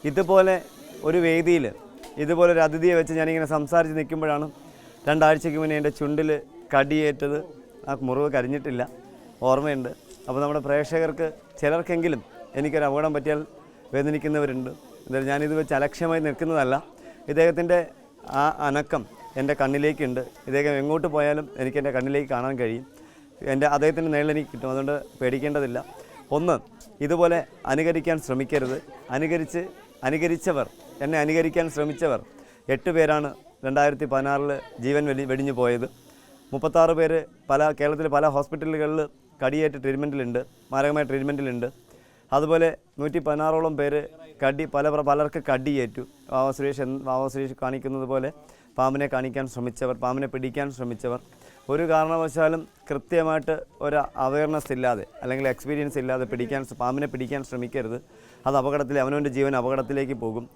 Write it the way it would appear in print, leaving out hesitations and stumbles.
ഇതുപോലെ ഒരു വേദിയിൽ ഇതുപോലെ ഒരു അതിഥിയെ വെച്ച് ഞാനിങ്ങനെ സംസാരിച്ച് നിൽക്കുമ്പോഴാണ് 2 ആഴ്ചയ്ക്ക് മുന്നേ എൻ്റെ ചുണ്ടിൽ കടിയേറ്റത്. ആ മുറിവ് കരിഞ്ഞിട്ടില്ല, ഓർമ്മയുണ്ട്. അപ്പോൾ നമ്മുടെ പ്രേക്ഷകർക്ക് ചിലർക്കെങ്കിലും എനിക്കൊരു അപകടം പറ്റിയാൽ വേദനിക്കുന്നവരുണ്ട്. എന്തായാലും ഞാനിത് വെച്ച് അലക്ഷ്യമായി നിൽക്കുന്നതല്ല. ഇദ്ദേഹത്തിൻ്റെ ആ അനക്കം എൻ്റെ കണ്ണിലേക്കുണ്ട്. ഇദ്ദേഹം എങ്ങോട്ട് പോയാലും എനിക്ക് എൻ്റെ കണ്ണിലേക്ക് കാണാൻ കഴിയും. അദ്ദേഹത്തിൻ്റെ നേരിൽ എനിക്ക് കിട്ടും. അതുകൊണ്ട് പേടിക്കേണ്ടതില്ല. ഒന്ന്, ഇതുപോലെ അനുകരിക്കാൻ ശ്രമിക്കരുത്. അനുകരിച്ചവർ, എന്നെ അനുകരിക്കാൻ ശ്രമിച്ചവർ 8 പേരാണ് 2016 ജീവൻ വെടിഞ്ഞു പോയത്. 36 പേര് കേരളത്തിലെ പല ഹോസ്പിറ്റലുകളിൽ കടിയേറ്റ് ട്രീറ്റ്മെൻറ്റിലുണ്ട്, മാരകമായ ട്രീറ്റ്മെൻറ്റിലുണ്ട്. അതുപോലെ 116ഓളം പേര് പലർക്ക് കടിയേറ്റു. വാവ സുരേഷ് കാണിക്കുന്നത് പോലെ പാമ്പിനെ പിടിക്കാൻ ശ്രമിച്ചവർ ഒരു കാരണവശാലും കൃത്യമായിട്ട് ഒരു അവയർനെസ് ഇല്ലാതെ അല്ലെങ്കിൽ എക്സ്പീരിയൻസ് ഇല്ലാതെ പാമ്പിനെ പിടിക്കാൻ ശ്രമിക്കരുത്. അത് അവനവൻ്റെ ജീവൻ അപകടത്തിലേക്ക് പോകും.